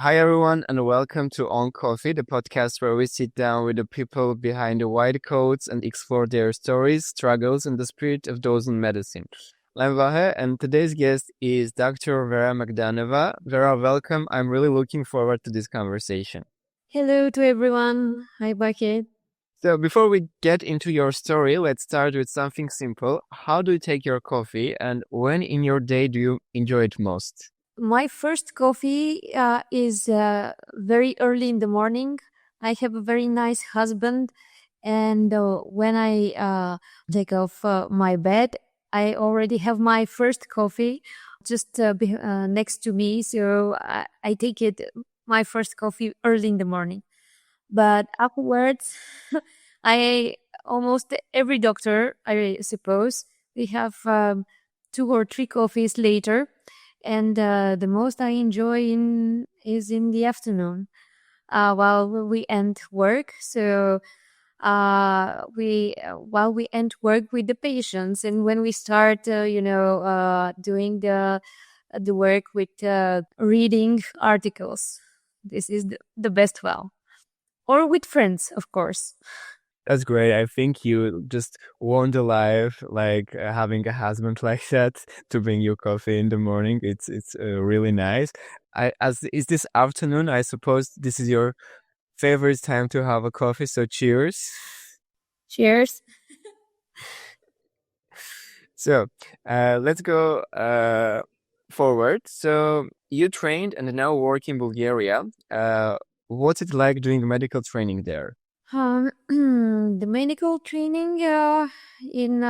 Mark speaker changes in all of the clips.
Speaker 1: Hi, everyone, and welcome to OnCoffee, the podcast where we sit down with the people behind the white coats and explore their stories, struggles, and the spirit of those in medicine. I'm Vahe, and today's guest is Dr. Vera Megdanova. Vera, welcome. I'm really looking forward to this conversation.
Speaker 2: Hello to everyone. Hi, Bucket.
Speaker 1: So before we get into your story, let's start with something simple. How do you take your coffee, and when in your day do you enjoy it most?
Speaker 2: My first coffee is very early in the morning. I have a very nice husband, and when I take off my bed, I already have my first coffee just next to me. So I take it my first coffee early in the morning. But afterwards, I almost every doctor, I suppose, we have 2 or 3 coffees later, and the most I enjoy is in the afternoon, while we end work. So we while we end work with the patients, and when we start, doing the work with reading articles, this is the best. Well, or with friends, of course.
Speaker 1: That's great. I think you just won the life, like having a husband like that to bring you coffee in the morning. It's really nice. As is this afternoon, I suppose this is your favorite time to have a coffee. So cheers.
Speaker 2: Cheers.
Speaker 1: So let's go forward. So you trained and now work in Bulgaria. What's it like doing medical training there?
Speaker 2: The medical training in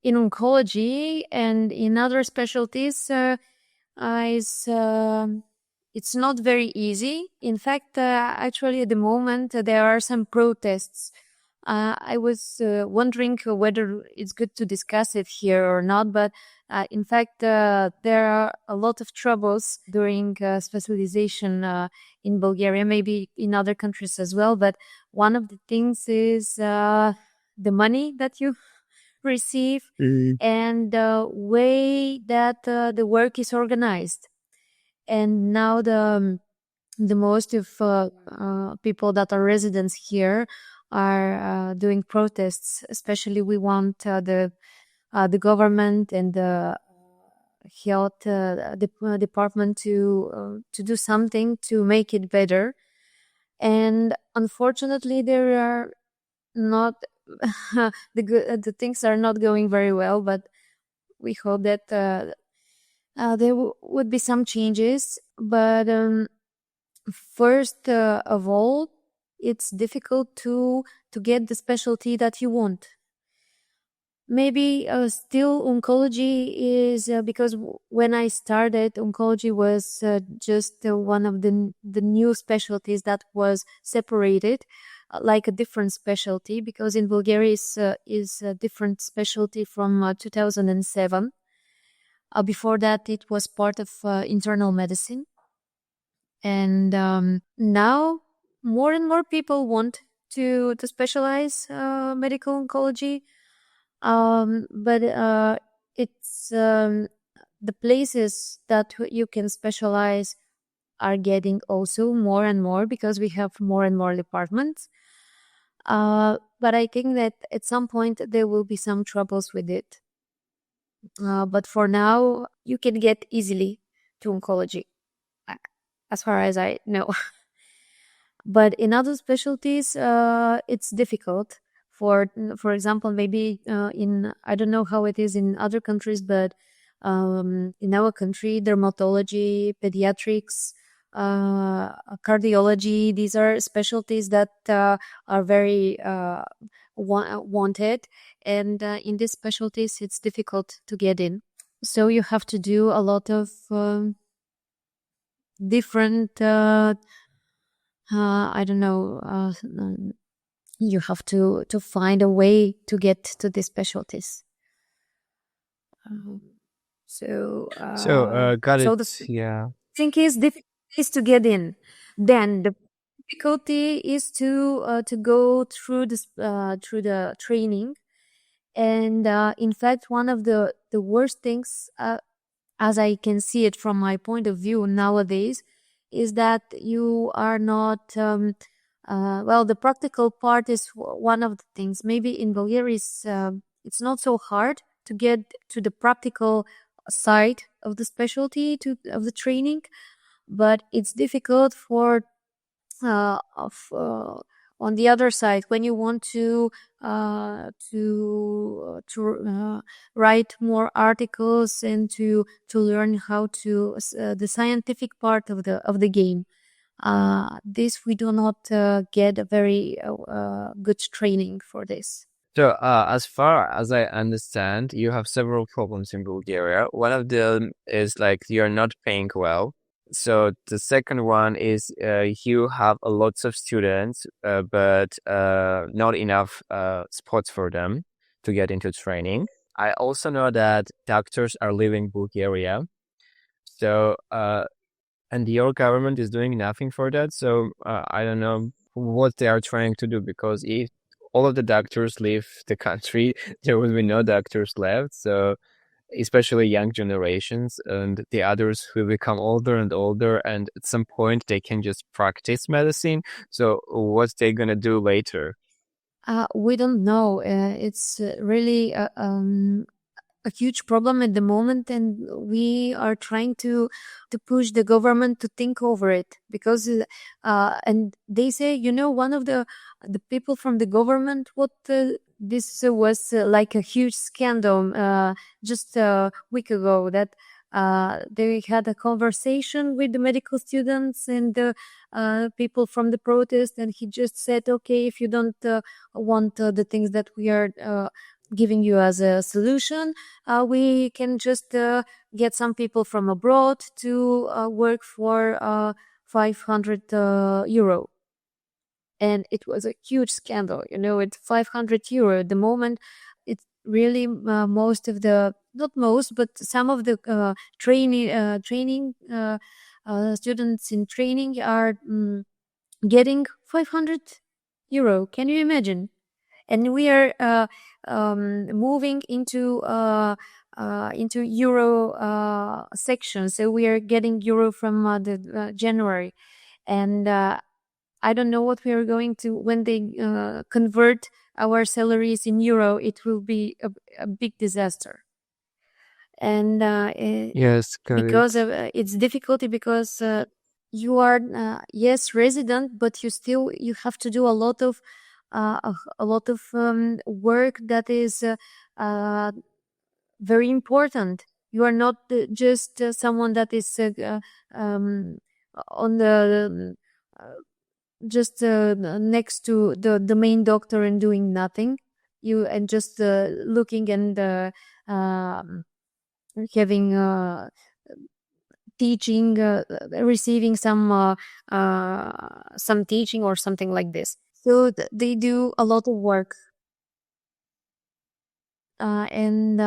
Speaker 2: oncology and in other specialties is it's not very easy. In fact, actually, at the moment there are some protests. I was wondering whether it's good to discuss it here or not, but in fact, there are a lot of troubles during specialization in Bulgaria, maybe in other countries as well. But one of the things is the money that you receive and the way that the work is organized. And now the most of people that are residents here are doing protests. Especially, we want the government and the health department to do something to make it better. And unfortunately, there are not the things are not going very well. But we hope that there would be some changes. But first of all, it's difficult to get the specialty that you want. Maybe still oncology is because when I started, oncology was just one of the new specialties that was separated, like a different specialty, because in Bulgaria is a different specialty from 2007. Before that, it was part of internal medicine. And now more and more people want to specialize medical oncology. But it's the places that you can specialize are getting also more and more because we have more and more departments. But I think that at some point there will be some troubles with it. But for now, you can get easily to oncology, as far as I know. But in other specialties, it's difficult. For example, maybe in I don't know how it is in other countries, but in our country, dermatology, pediatrics, cardiology, these are specialties that are very wanted, and in these specialties, it's difficult to get in. So you have to do a lot of different. I don't know. You have to find a way to get to these specialties.
Speaker 1: Got
Speaker 2: So
Speaker 1: it.
Speaker 2: the
Speaker 1: Yeah.
Speaker 2: thing is difficult is to get in. Then the difficulty is to go through the training. And in fact, one of the worst things as I can see it from my point of view nowadays, is that you are not, the practical part is one of the things. Maybe in Bulgaria, it's not so hard to get to the practical side of the specialty, of the training, but it's difficult for on the other side when you want to write more articles and to learn how to the scientific part of the game. This we do not get a very good training for this.
Speaker 1: So, as far as I understand, you have several problems in Bulgaria. One of them is like you're not paying well. So the second one is you have a lots of students, but not enough spots for them to get into training. I also know that doctors are leaving Bulgaria. So, and your government is doing nothing for that. So I don't know what they are trying to do, because if all of the doctors leave the country, there will be no doctors left. So especially young generations, and the others will become older and older, and at some point they can just practice medicine. So what's they gonna do later?
Speaker 2: We don't know. It's really a huge problem at the moment, and we are trying to push the government to think over it, because and they say, one of the people from the government, what this was like a huge scandal just a week ago, that they had a conversation with the medical students and the people from the protest, and he just said, okay, if you don't want the things that we are giving you as a solution, we can just get some people from abroad to work for 500 euro. And it was a huge scandal, at 500 euro at the moment. It's really most of the, not most, but some of the training students in training are getting 500 euro. Can you imagine? And we are moving into euro section, so we are getting euro from the January, and I don't know what we are going to, when they convert our salaries in euro. It will be a big disaster, and
Speaker 1: Yes,
Speaker 2: because
Speaker 1: correct.
Speaker 2: of it's difficulty, because you are yes, resident, but you have to do a lot of work that is very important. You are not just someone that is on the just next to the main doctor and doing nothing. You and just looking and having teaching, receiving some teaching or something like this. So they do a lot of work. And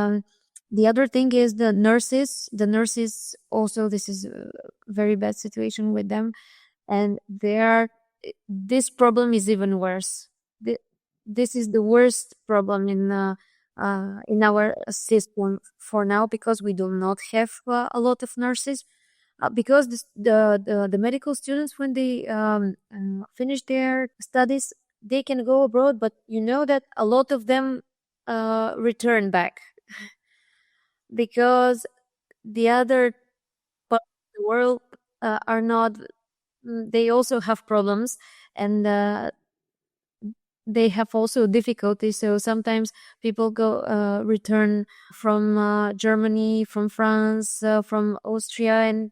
Speaker 2: the other thing is the nurses. The nurses also, this is a very bad situation with them, and this problem is even worse. This is the worst problem in our system for now, because we do not have a lot of nurses. Because the medical students, when they finish their studies, they can go abroad, but you know that a lot of them return back, because the other part of the world are not, they also have problems, and they have also difficulties. So sometimes people go return from Germany, from France, from Austria, and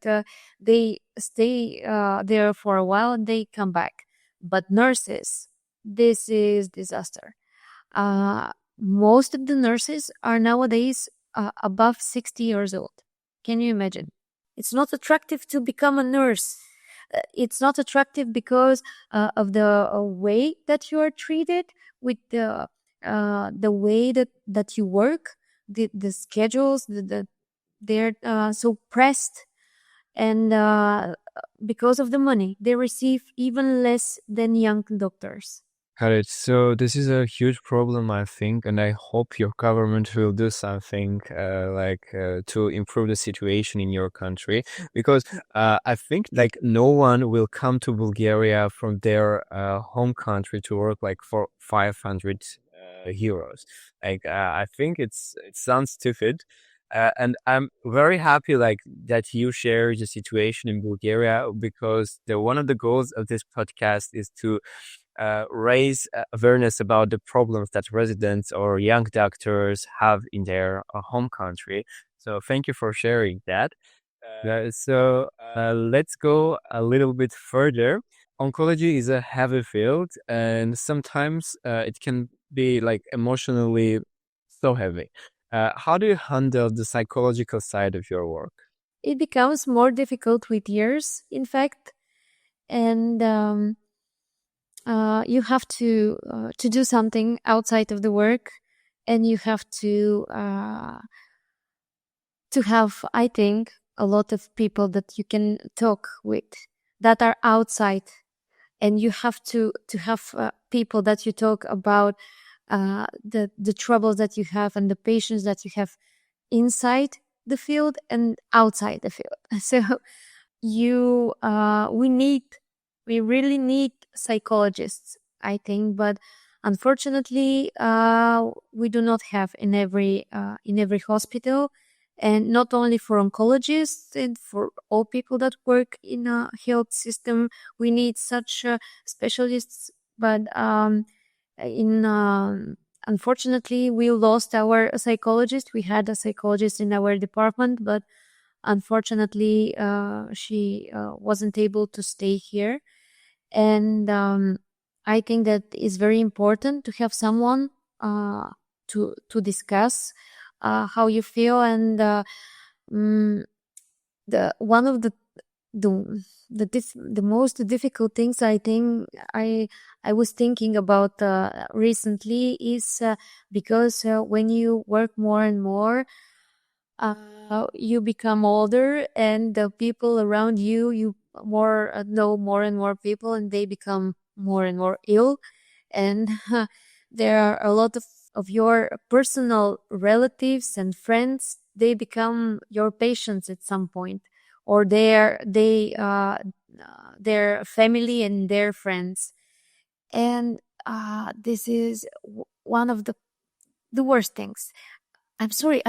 Speaker 2: they stay there for a while and they come back. But nurses, this is disaster. Most of the nurses are nowadays above 60 years old. Can you imagine? It's not attractive to become a nurse. It's not attractive because of the way that you are treated, with the way that you work, the schedules, they're so pressed, and because of the money, they receive even less than young doctors.
Speaker 1: Got it. So this is a huge problem, I think, and I hope your government will do something to improve the situation in your country, because I think like no one will come to Bulgaria from their home country to work like for 500 euros. I think it sounds stupid. And I'm very happy like that you share the situation in Bulgaria, because one of the goals of this podcast is to raise awareness about the problems that residents or young doctors have in their home country. So thank you for sharing that. Let's go a little bit further. Oncology is a heavy field, and sometimes it can be like emotionally so heavy. How do you handle the psychological side of your work?
Speaker 2: It becomes more difficult with years, in fact, and you have to do something outside of the work, and you have to have, I think, a lot of people that you can talk with that are outside, and you have to have people that you talk about the troubles that you have and the patients that you have inside the field and outside the field. So you we really need psychologists, I think, but unfortunately we do not have in every hospital, and not only for oncologists and for all people that work in a health system we need such specialists. But in unfortunately we lost our psychologist. We had a psychologist in our department, but unfortunately she wasn't able to stay here. And I think that it's very important to have someone to discuss how you feel. And the one of the most difficult things I think I was thinking about recently is because when you work more and more, you become older, and the people around you more know more and more people, and they become more and more ill. And there are a lot of your personal relatives and friends, they become your patients at some point, or their family and their friends. And this is one of the worst things. I'm sorry.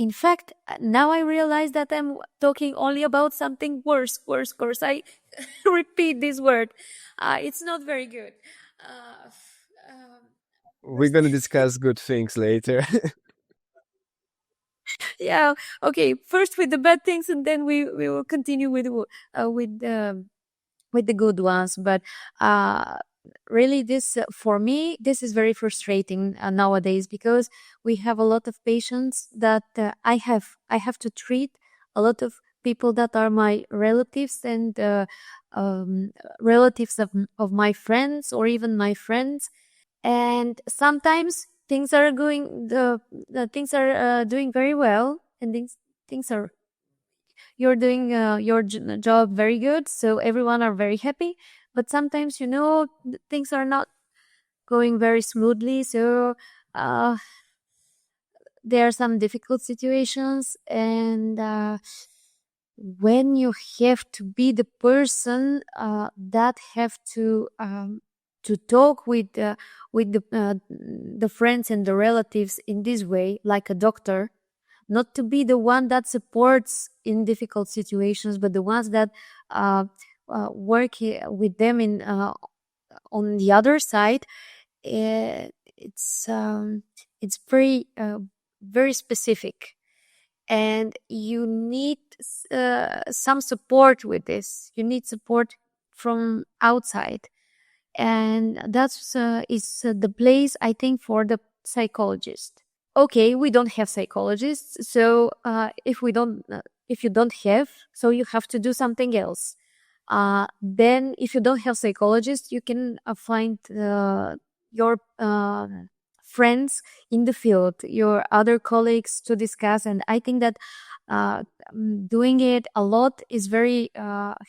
Speaker 2: In fact, now I realize that I'm talking only about something worse, worse, worse. I repeat this word. It's not very good. Uh, um,
Speaker 1: We're
Speaker 2: first,
Speaker 1: gonna discuss good things later.
Speaker 2: yeah. Okay. First with the bad things, and then we will continue with the good ones. But really, this for me, this is very frustrating nowadays, because we have a lot of patients that I have to treat, a lot of people that are my relatives, and relatives of my friends, or even my friends. And sometimes things are going the things are doing very well, and things are you're doing your job very good, so everyone are very happy. But sometimes, things are not going very smoothly, so uh, there are some difficult situations. And when you have to be the person that have to talk with the friends and the relatives in this way, like a doctor, not to be the one that supports in difficult situations, but the ones that work with them in on the other side. It's very specific, and you need some support with this. You need support from outside, and that's is the place, I think, for the psychologist. Okay, we don't have psychologists, so if you don't have, so you have to do something else. Then if you don't have psychologists, you can find your friends in the field, your other colleagues, to discuss. And I think that doing it a lot is very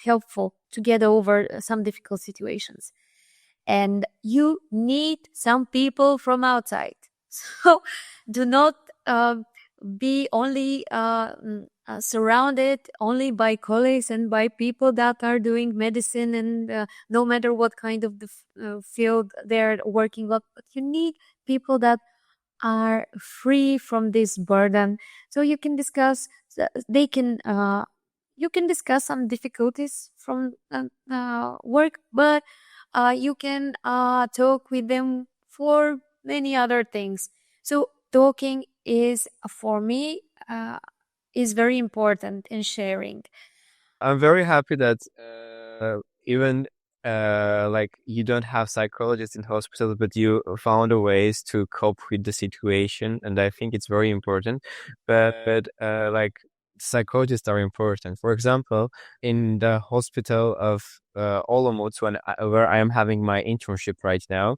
Speaker 2: helpful to get over some difficult situations. and you need some people from outside. So do not be only surrounded only by colleagues and by people that are doing medicine, and no matter what kind of the field they're working on, but you need people that are free from this burden, so you can discuss. They can you can discuss some difficulties from work, but you can talk with them for many other things. So talking is, for me, is very important in sharing.
Speaker 1: I'm very happy that even like you don't have psychologists in hospitals, but you found a ways to cope with the situation, and I think it's very important. But like psychologists are important. For example, in the hospital of Olomouc, where I am having my internship right now,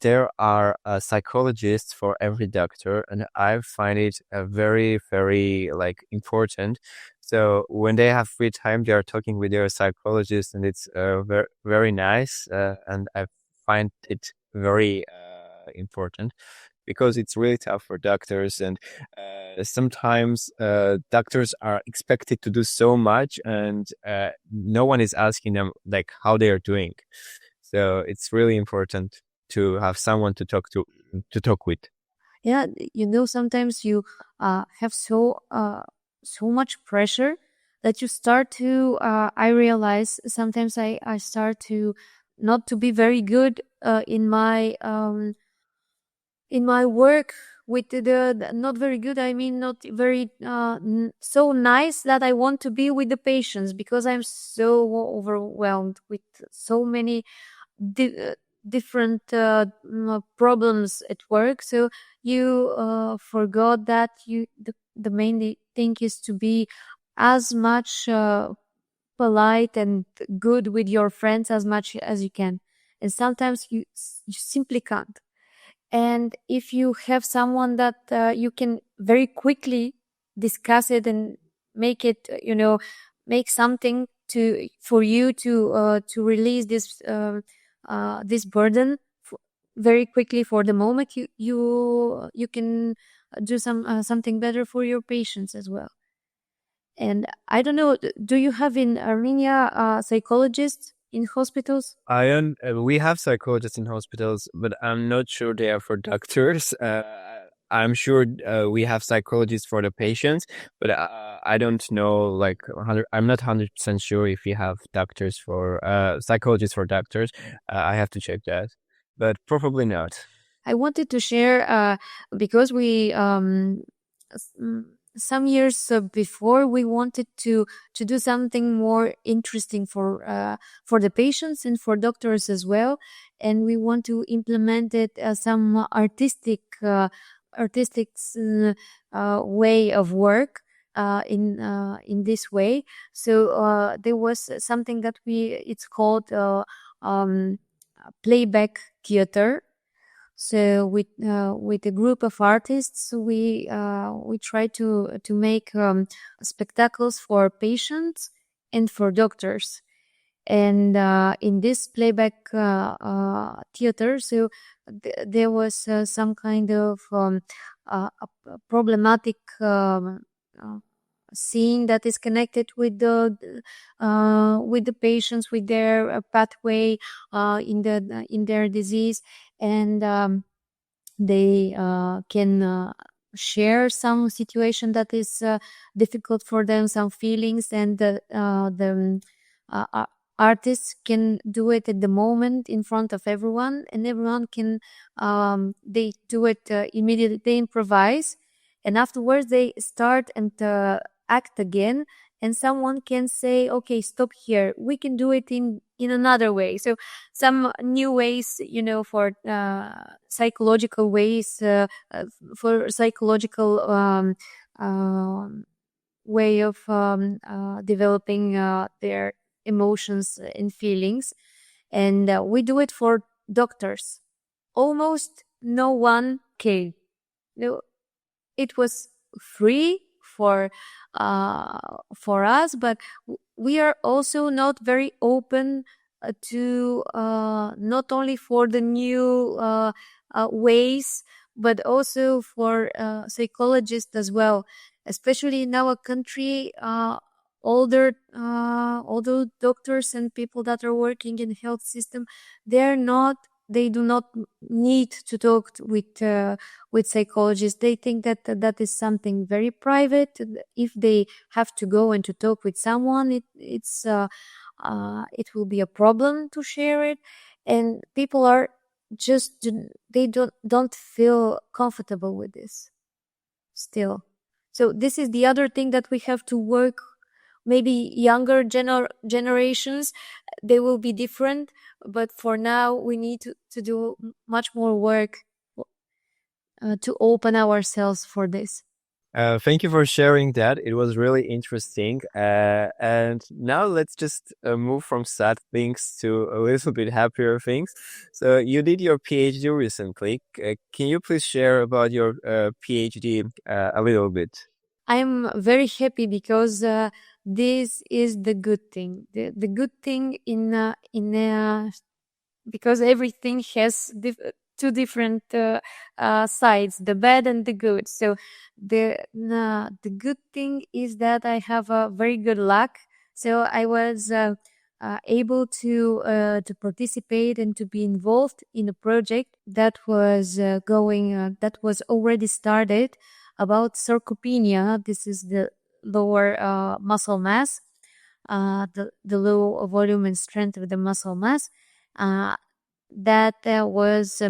Speaker 1: there are psychologists for every doctor, and I find it very, very like important. So when they have free time, they are talking with their psychologist, and it's very, very nice. And I find it very important because it's really tough for doctors, and sometimes doctors are expected to do so much, and no one is asking them like how they are doing. So it's really important to have someone to talk with.
Speaker 2: Yeah, sometimes you have so much pressure that you start to I realize sometimes I start to not to be very good in my work, with the not very good, I mean not very so nice that I want to be with the patients, because I'm so overwhelmed with so many different problems at work. So you forgot that the main thing is to be as much polite and good with your friends as much as you can, and sometimes you simply can't. And if you have someone that you can very quickly discuss it and make it, make something for you to release this burden very quickly for the moment, you can do something better for your patients as well. And I don't know, do you have in Armenia psychologists in hospitals?
Speaker 1: We have psychologists in hospitals, but I'm not sure they are for doctors. I'm sure we have psychologists for the patients, but I don't know. Like, I'm not 100% sure if we have doctors for psychologists for doctors. I have to check that, but probably not.
Speaker 2: I wanted to share because we some years before, we wanted to do something more interesting for the patients and for doctors as well, and we want to implement it some artistic way of work in this way. So there was something that it's called playback theater. So with a group of artists, we try to make spectacles for patients and for doctors. And in this playback theater, so there was some kind of a problematic scene that is connected with the patients, with their pathway in their disease, and they can share some situation that is difficult for them, some feelings, and the artists can do it at the moment in front of everyone, and everyone can they do it immediately. They improvise, and afterwards they start and act again, and someone can say, okay, stop here, we can do it in another way. So some new ways, for psychological ways, for psychological way of developing their emotions and feelings. And we do it for doctors. Almost no one came. It was free for us, but we are also not very open to not only for the new ways, but also for psychologists as well, especially in our country. Older doctors and people that are working in health system, they do not need to talk with psychologists. They think that that is something very private. If they have to go and to talk with someone, it will be a problem to share it, and people are just they don't feel comfortable with this still. So this is the other thing that we have to work. Maybe younger generations, they will be different, but for now we need to do much more work to open ourselves for this.
Speaker 1: Thank you for sharing that. It was really interesting. And now let's just move from sad things to a little bit happier things. So you did your PhD recently. Can you please share about your PhD a little bit?
Speaker 2: I'm very happy because this is the good thing. The good thing in because everything has two different sides, the bad and the good. So the good thing is that I have a very good luck. So I was able to participate and to be involved in a project that was that was already started about sarcopenia. This is the lower muscle mass, the low volume and strength of the muscle mass. Uh, that was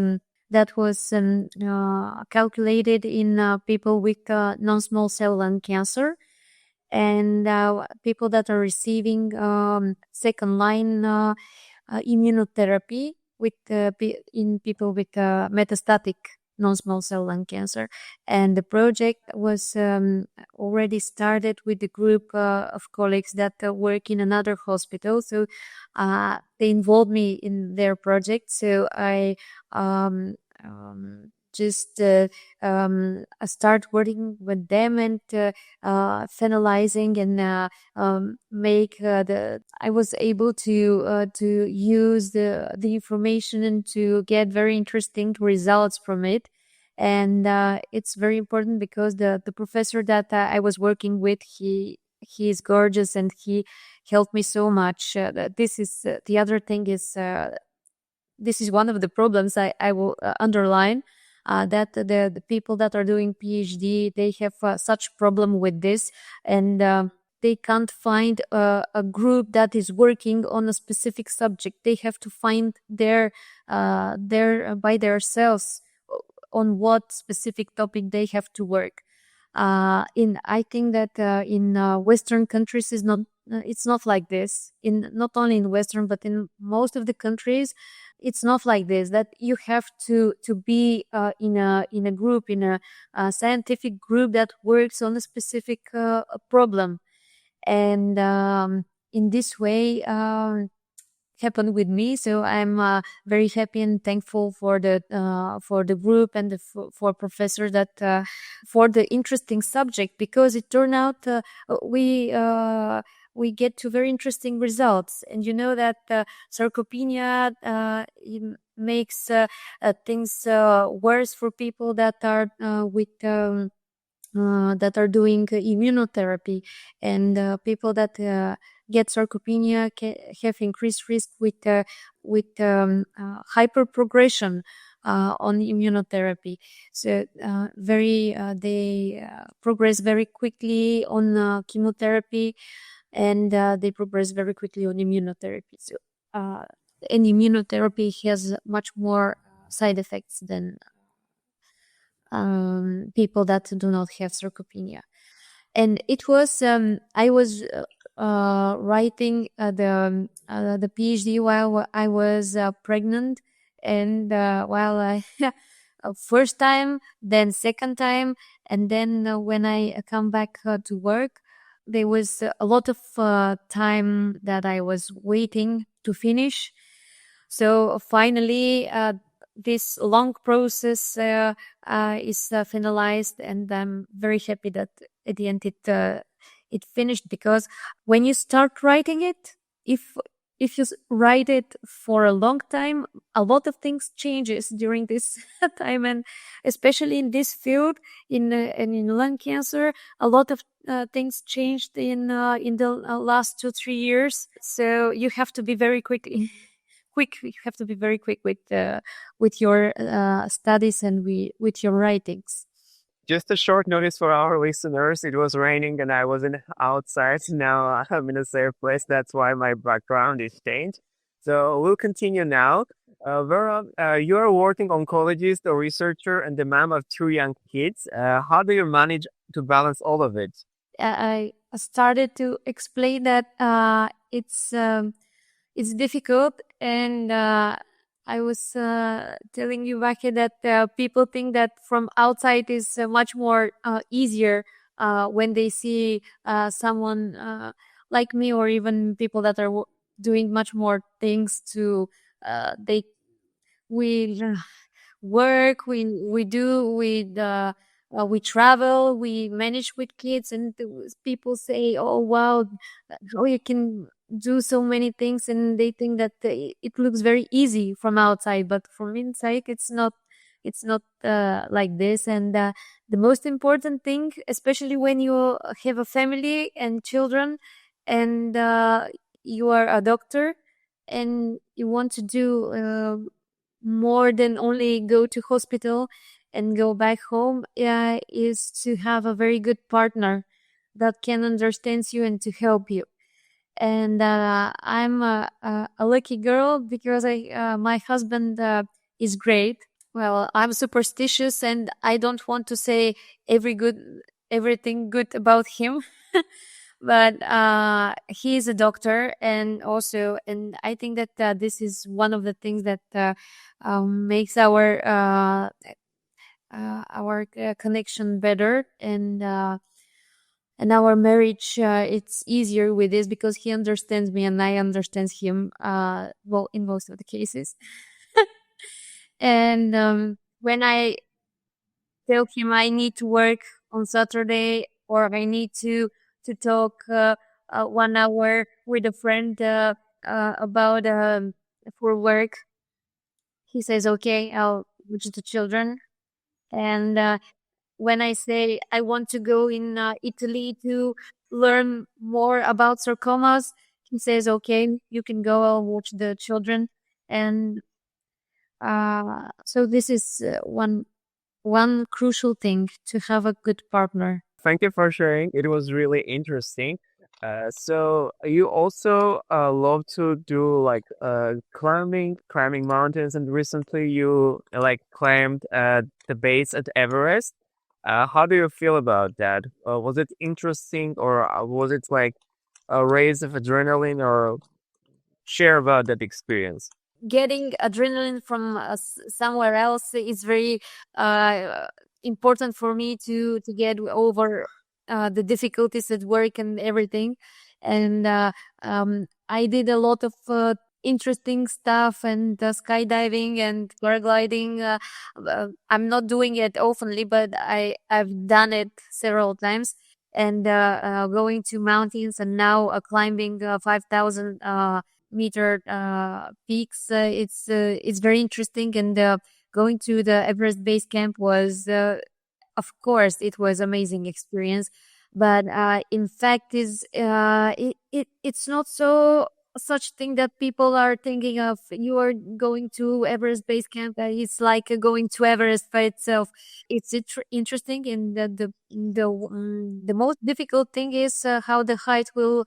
Speaker 2: calculated in people with non-small cell lung cancer, and people that are receiving second line immunotherapy with in people with metastatic non-small cell lung cancer. And the project was already started with a group of colleagues that work in another hospital. So they involved me in their project. So I just start working with them and finalizing and make I was able to use the information and to get very interesting results from it. And it's very important because the professor that I was working with, he is gorgeous and he helped me so much. This is the other thing is this is one of the problems I will underline, that the people that are doing PhD, they have such problem with this, and they can't find a group that is working on a specific subject. They have to find their by themselves on what specific topic they have to work. I think that in Western countries is not it's not like this. In not only in Western but in most of the countries, it's not like this. That you have to be in a group, in a scientific group that works on a specific problem, and in this way. Happened with me, so I'm very happy and thankful for the group and for professor that for the interesting subject, because it turned out we get to very interesting results. And you know that sarcopenia makes things worse for people that are with that are doing immunotherapy, and people that get sarcopenia have increased risk with hyper progression on immunotherapy. So they progress very quickly on chemotherapy, and they progress very quickly on immunotherapy. So and immunotherapy has much more side effects than people that do not have sarcopenia. And it was I was writing the PhD while I was pregnant, and while I first time, then second time, and then when I come back to work, there was a lot of time that I was waiting to finish. So finally, this long process is finalized, and I'm very happy that at the end it finished. Because when you start writing it, if if you write it for a long time, a lot of things changes during this time, and especially in this field, in lung cancer, a lot of things changed in the last 2-3 years. So you have to be very quickly quick. You have to be very quick with your studies and with your writings.
Speaker 1: Just a short notice for our listeners. It was raining and I wasn't outside. Now I'm in a safe place. That's why my background is changed. So we'll continue now. Vera, you are working oncologist, a researcher, and the mom of two young kids. How do you manage to balance all of it?
Speaker 2: I started to explain that it's difficult, and I was telling you, Vahe, that people think that from outside is much more easier when they see someone like me, or even people that are doing much more things to they we work, we travel, we manage with kids, and people say, "Oh wow, how you can do so many things," and they think that it looks very easy from outside, but from inside, it's not. It's not like this. And the most important thing, especially when you have a family and children, and you are a doctor, and you want to do more than only go to hospital and go back home, is to have a very good partner that can understand you and to help you. And I'm a lucky girl because my husband is great. Well, I'm superstitious and I don't want to say everything good about him. But he is a doctor, and I think that this is one of the things that makes our connection better, and our marriage, it's easier with this because he understands me and I understand him, well, in most of the cases. And when I tell him I need to work on Saturday, or I need to talk 1 hour with a friend about for work, he says, "Okay, I'll watch the children." And when I say I want to go in Italy to learn more about sarcomas, he says, "Okay, you can go. I'll watch the children." And so this is one crucial thing, to have a good partner.
Speaker 1: Thank you for sharing. It was really interesting. So you also love to do like climbing mountains, and recently you like climbed the base at Everest. How do you feel about that? Was it interesting, or was it like a raise of adrenaline, or share about that experience?
Speaker 2: Getting adrenaline from somewhere else is very uh, important for me to get over the difficulties at work and everything. And I did a lot of interesting stuff, and skydiving and paragliding. I'm not doing it oftenly, but I've done it several times. And going to mountains, and now climbing 5,000 meter peaks. It's very interesting, and going to the Everest base camp was, of course, it was amazing experience. But in fact, it's not so such thing that people are thinking of. You are going to Everest base camp. It's like going to Everest by itself. It's interesting, and the most difficult thing is how the height will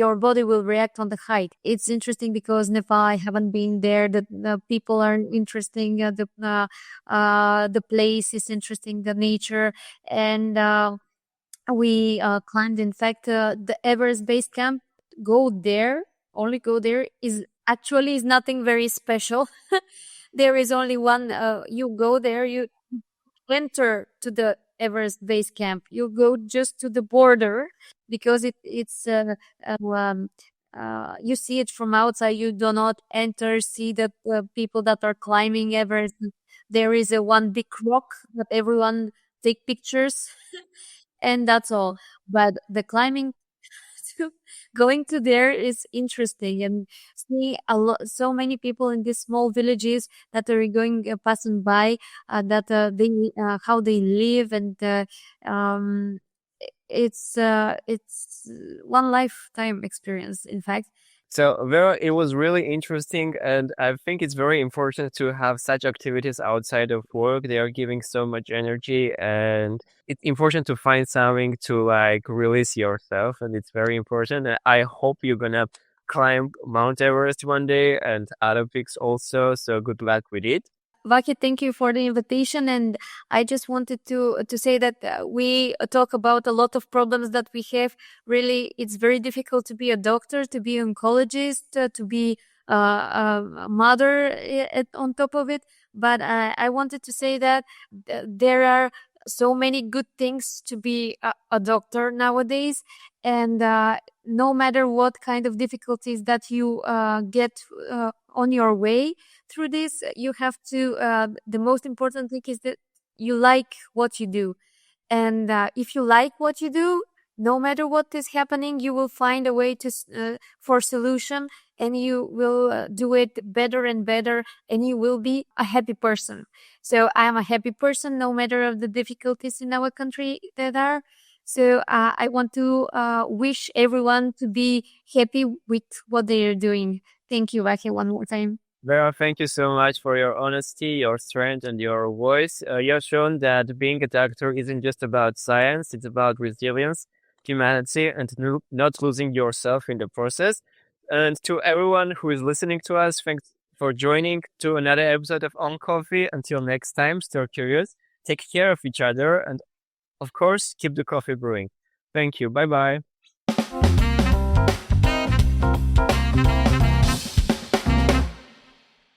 Speaker 2: your body will react on the height. It's interesting because Nepal, I haven't been there. The people are interesting. The place is interesting. The nature, and we climbed. In fact, the Everest base camp. Go there is actually is nothing very special. There is only one. You go there. You enter to the Everest base camp. You go just to the border because you see it from outside. You do not enter, see the people that are climbing Everest. There is a one big rock that everyone take pictures, and that's all. But the climbing going to there is interesting, and seeing so many people in these small villages that are going passing by, that they how they live, and um, it's one lifetime experience, in fact.
Speaker 1: So, Vera, it was really interesting, and I think it's very important to have such activities outside of work. They are giving so much energy, and it's important to find something to like release yourself, and it's very important. And I hope you're gonna climb Mount Everest one day and other peaks also. So, good luck with it.
Speaker 2: Vahe, thank you for the invitation. And I just wanted to say that we talk about a lot of problems that we have. Really, it's very difficult to be a doctor, to be an oncologist, to be a mother on top of it. But I wanted to say that there are so many good things to be a doctor nowadays. And no matter what kind of difficulties that you get on your way through this, you have to the most important thing is that you like what you do. And if you like what you do, no matter what is happening, you will find a way to for solution, and you will do it better and better, and you will be a happy person. So I am a happy person no matter of the difficulties in our country that are. So I want to wish everyone to be happy with what they are doing. Thank you, Vahe, one more time.
Speaker 1: Vera, thank you so much for your honesty, your strength, and your voice. You have shown that being a doctor isn't just about science, it's about resilience, humanity, and not losing yourself in the process. And to everyone who is listening to us, thanks for joining to another episode of On Coffee. Until next time, stay curious, take care of each other, and of course, keep the coffee brewing. Thank you. Bye bye.